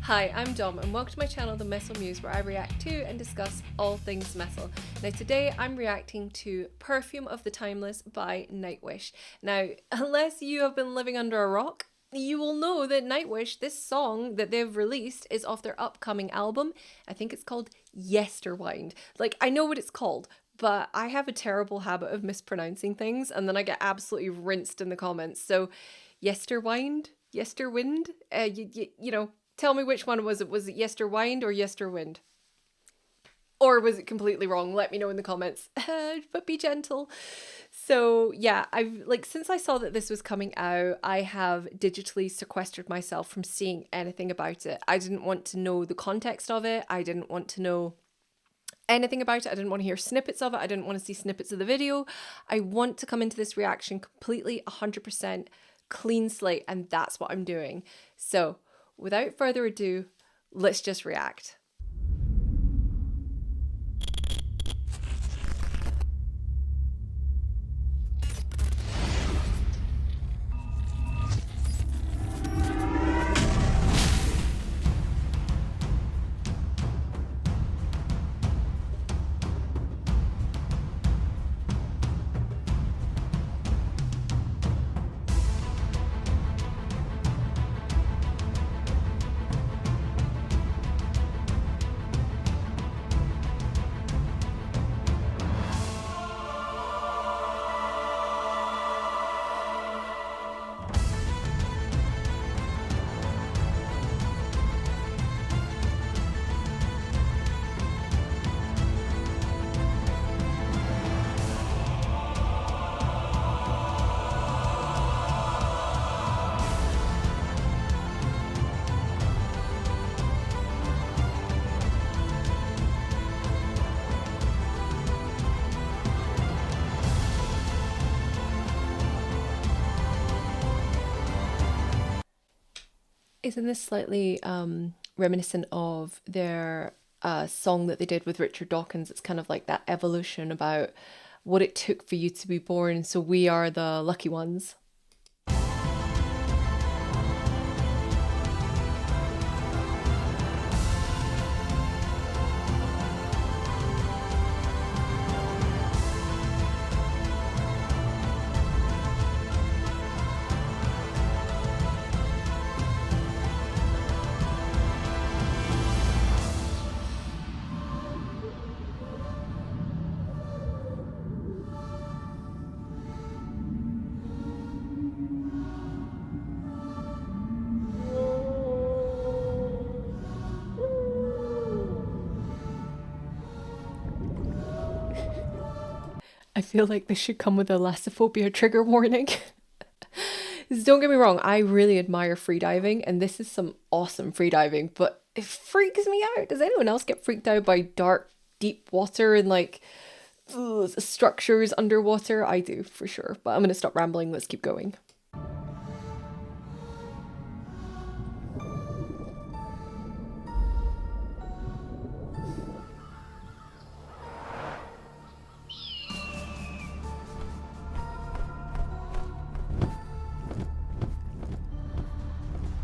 Hi, I'm Dom and welcome to my channel The Metal Muse, where I react to and discuss all things metal. Now today I'm reacting to Perfume of the Timeless by Nightwish. Now, unless you have been living under a rock, you will know that Nightwish, this song that they've released, is off their upcoming album. I think it's called Yesterwynde. Like, I know what it's called, but I have a terrible habit of mispronouncing things and then I get absolutely rinsed in the comments. So, Yesterwynde? You know, tell me which one was it. Was it Yesterwynde or Yesterwynde? Or was it completely wrong? Let me know in the comments. But be gentle. So yeah, since I saw that this was coming out, I have digitally sequestered myself from seeing anything about it. I didn't want to know the context of it. I didn't want to know anything about it. I didn't want to hear snippets of it. I didn't want to see snippets of the video. I want to come into this reaction completely 100% clean slate, and that's what I'm doing. So without further ado, let's just react. Isn't this slightly reminiscent of their song that they did with Richard Dawkins? It's kind of like that evolution about what it took for you to be born, so we are the lucky ones. I feel like this should come with a lassophobia trigger warning. Don't get me wrong, I really admire freediving, and this is some awesome freediving, but it freaks me out. Does anyone else get freaked out by dark, deep water and like structures underwater? I do, for sure. But I'm gonna stop rambling, let's keep going.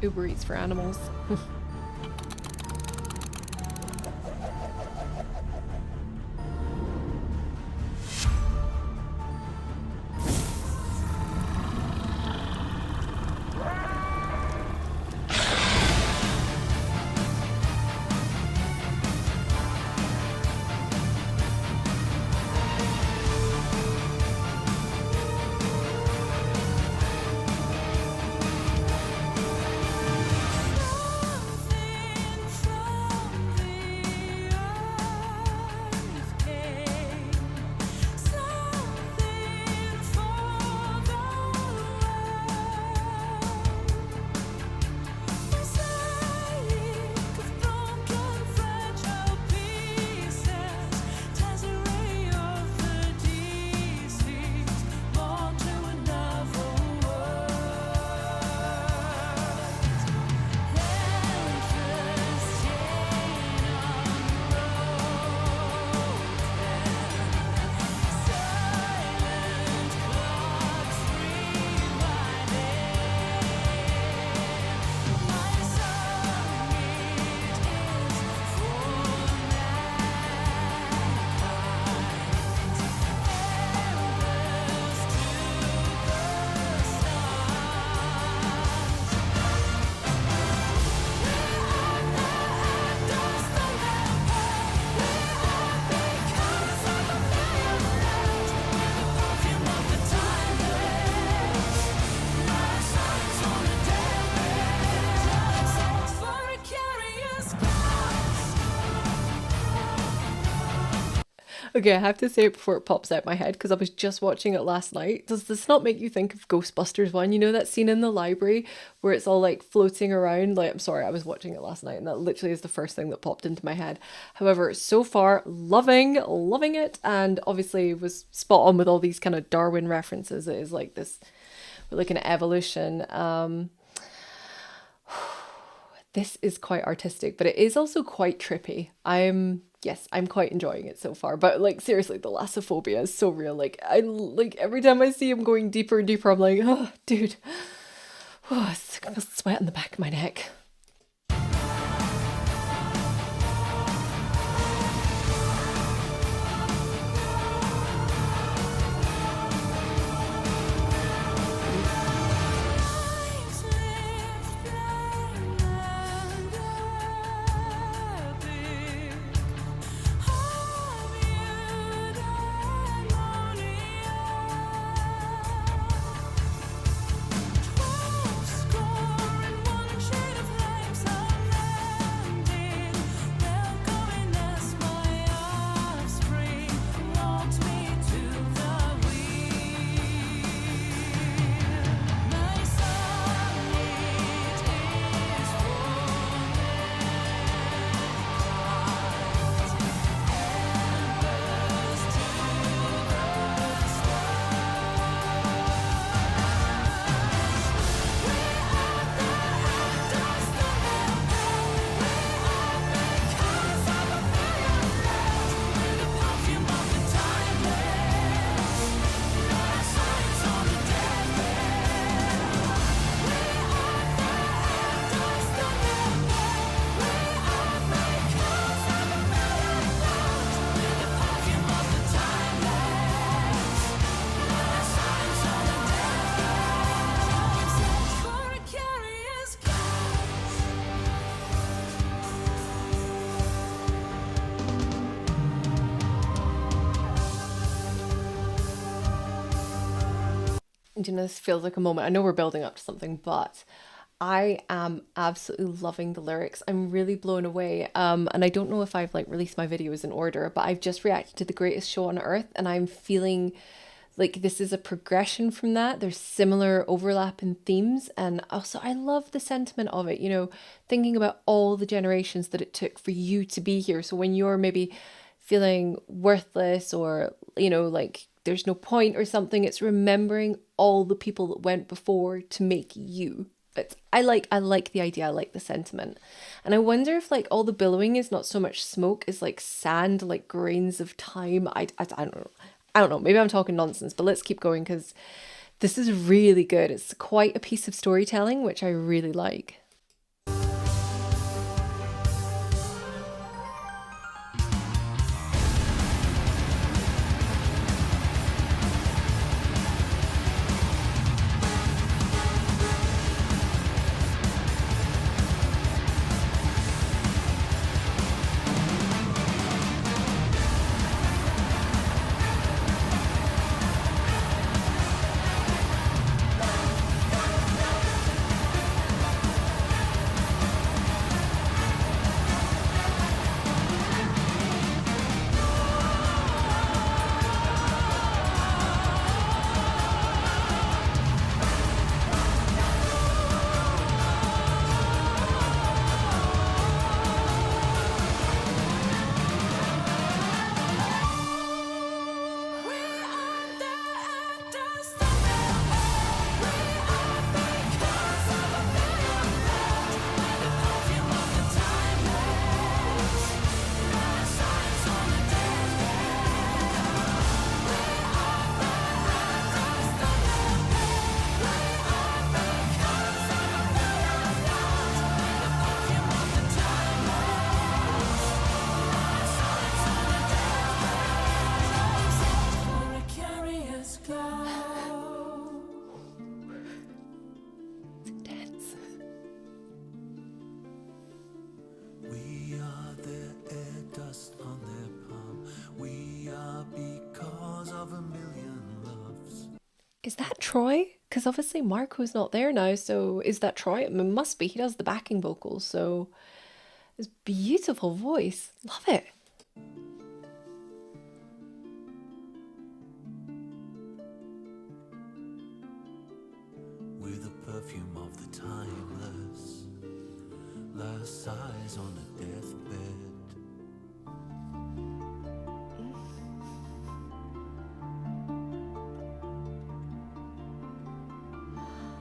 Uber Eats for animals. Okay, I have to say it before it pops out my head because I was just watching it last night. Does this not make you think of Ghostbusters 1? You know that scene in the library where it's all like floating around? Like, I'm sorry, I was watching it last night and that literally is the first thing that popped into my head. However, so far, loving it, and obviously was spot on with all these kind of Darwin references. It is like this, like an evolution. This is quite artistic, but it is also quite trippy. Yes, I'm quite enjoying it so far. But like seriously, the lassophobia is so real. Like I like every time I see him going deeper and deeper, I'm like, oh, dude, oh, I feel sweat in the back of my neck. You know, this feels like a moment. I know we're building up to something, but I am absolutely loving the lyrics. I'm really blown away. And I don't know if I've like released my videos in order, but I've just reacted to The Greatest Show on Earth, and I'm feeling like this is a progression from that. There's similar overlap in themes, and also I love the sentiment of it, you know, thinking about all the generations that it took for you to be here. So when you're maybe feeling worthless or, you know, like there's no point or something, it's remembering all the people that went before to make you. But I like the idea, I like the sentiment. And I wonder if like all the billowing is not so much smoke as like sand, like grains of time. I don't know. I don't know, maybe I'm talking nonsense, but let's keep going because this is really good. It's quite a piece of storytelling, which I really like. Is that Troy? Because obviously Marco's not there now, so is that Troy? It must be. He does the backing vocals, so his beautiful voice. Love it. perfume of the timeless, last sighs on a deathbed.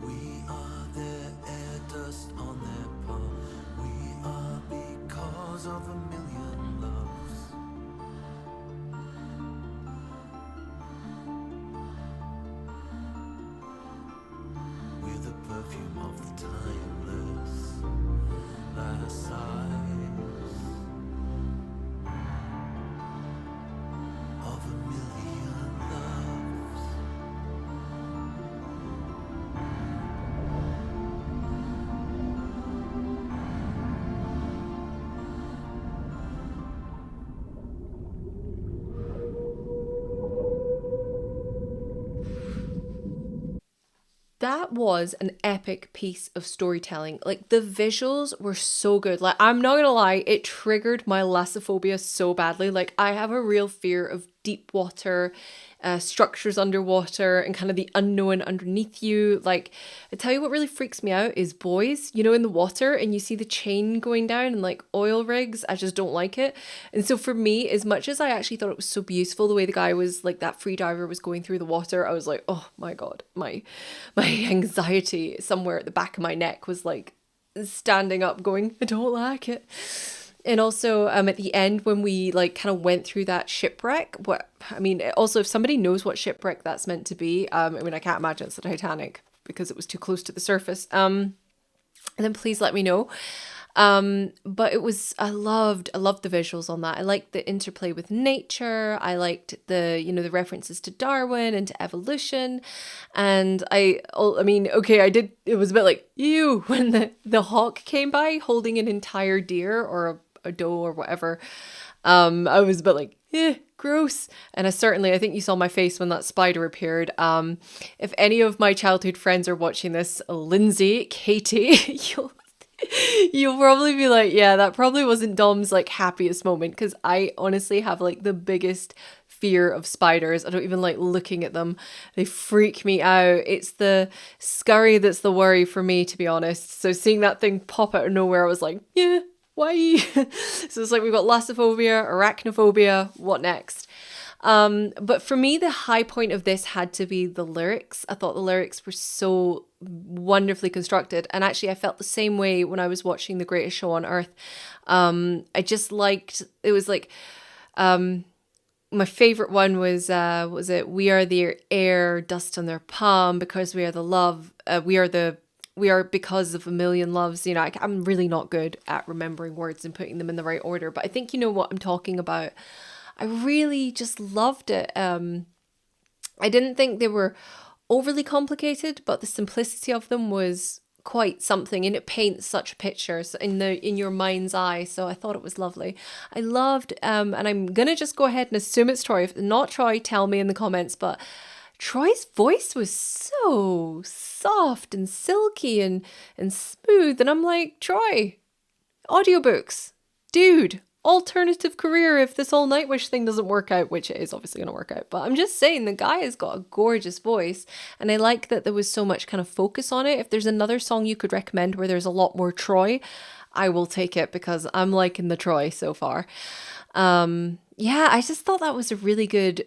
We are their air dust on their palm. We are because of a million loves. We're the perfume of the timeless, last sighs of a million loves. That was an epic piece of storytelling. Like, the visuals were so good. Like, I'm not gonna lie, it triggered my lassophobia so badly. Like, I have a real fear of deep water, structures underwater, and kind of the unknown underneath you. Like, I tell you what really freaks me out is buoys, you know, in the water, and you see the chain going down and like oil rigs. I just don't like it. And so for me, as much as I actually thought it was so beautiful the way the guy was like, that free diver was going through the water, I was like, oh my god, my anxiety somewhere at the back of my neck was like standing up going, I don't like it. And also at the end when we like kind of went through that shipwreck, also if somebody knows what shipwreck that's meant to be, I mean, I can't imagine it's the Titanic because it was too close to the surface. And then please let me know. But it was, I loved the visuals on that. I liked the interplay with nature. I liked the references to Darwin and to evolution. And I mean, okay, it was a bit like, ew, when the hawk came by holding an entire deer or a doe or whatever. I was a bit like, gross. And I think you saw my face when that spider appeared. If any of my childhood friends are watching this, Lindsay, Katie, you'll probably be like, yeah, that probably wasn't Dom's like happiest moment, because I honestly have like the biggest fear of spiders. I don't even like looking at them. They freak me out. It's the scurry that's the worry for me, to be honest. So seeing that thing pop out of nowhere, I was like, yeah, why? So it's like we've got lassophobia, arachnophobia, what next? But for me, the high point of this had to be the lyrics. I thought the lyrics were so wonderfully constructed. And actually, I felt the same way when I was watching The Greatest Show on Earth. I just liked, it was like, my favorite one was it, we are the air, dust on their palm, because we are the love, we are because of a million loves. You know, I'm really not good at remembering words and putting them in the right order, but I think you know what I'm talking about. I really just loved it. I didn't think they were overly complicated, but the simplicity of them was quite something, and it paints such a picture in your mind's eye. So I thought it was lovely. I loved, and I'm gonna just go ahead and assume it's Troy. If not Troy, tell me in the comments. But Troy's voice was so soft and silky and smooth, and I'm like, Troy, audiobooks, dude, alternative career if this whole Nightwish thing doesn't work out, which it is obviously going to work out. But I'm just saying, the guy has got a gorgeous voice, and I like that there was so much kind of focus on it. If there's another song you could recommend where there's a lot more Troy, I will take it, because I'm liking the Troy so far. Yeah, I just thought that was a really good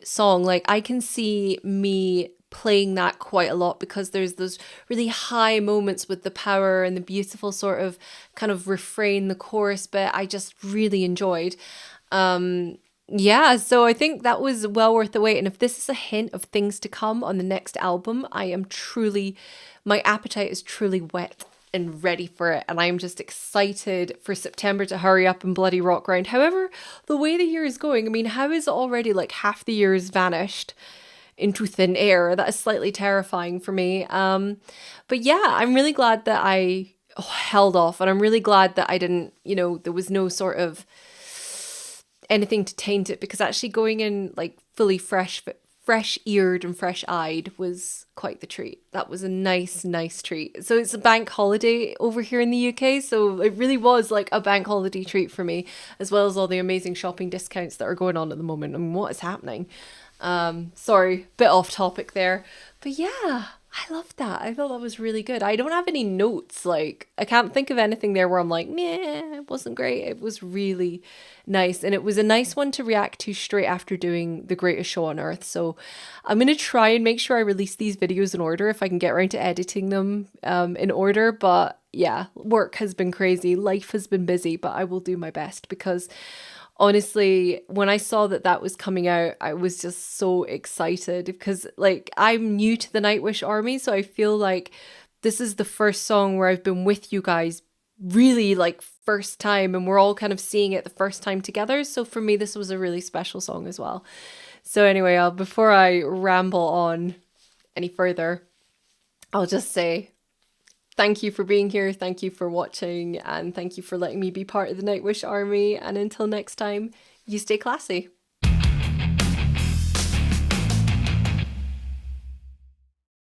song. Like, I can see me playing that quite a lot, because there's those really high moments with the power and the beautiful sort of kind of refrain, the chorus bit, I just really enjoyed. Yeah, so I think that was well worth the wait. And if this is a hint of things to come on the next album, my appetite is truly wet and ready for it. And I'm just excited for September to hurry up and bloody rock round. However, the way the year is going, I mean, how is it already like half the year has vanished into thin air? That is slightly terrifying for me. But yeah, I'm really glad that I held off, and I'm really glad that I didn't, there was no sort of anything to taint it, because actually going in like fully fresh-eared and fresh-eyed was quite the treat. That was a nice treat. So it's a bank holiday over here in the UK, so it really was like a bank holiday treat for me, as well as all the amazing shopping discounts that are going on at the moment. I mean, what is happening? Sorry, bit off topic there. But yeah, I love that. I thought that was really good. I don't have any notes. Like, I can't think of anything there where I'm like, meh, it wasn't great. It was really nice. And it was a nice one to react to straight after doing The Greatest Show on Earth. So I'm going to try and make sure I release these videos in order if I can get around to editing them in order. But yeah, work has been crazy. Life has been busy, but I will do my best because honestly, when I saw that that was coming out, I was just so excited because, like, I'm new to the Nightwish army, so I feel like this is the first song where I've been with you guys really, like, first time, and we're all kind of seeing it the first time together. So for me, this was a really special song as well. So anyway, before I ramble on any further, I'll just say thank you for being here, thank you for watching, and thank you for letting me be part of the Nightwish army. And until next time, you stay classy.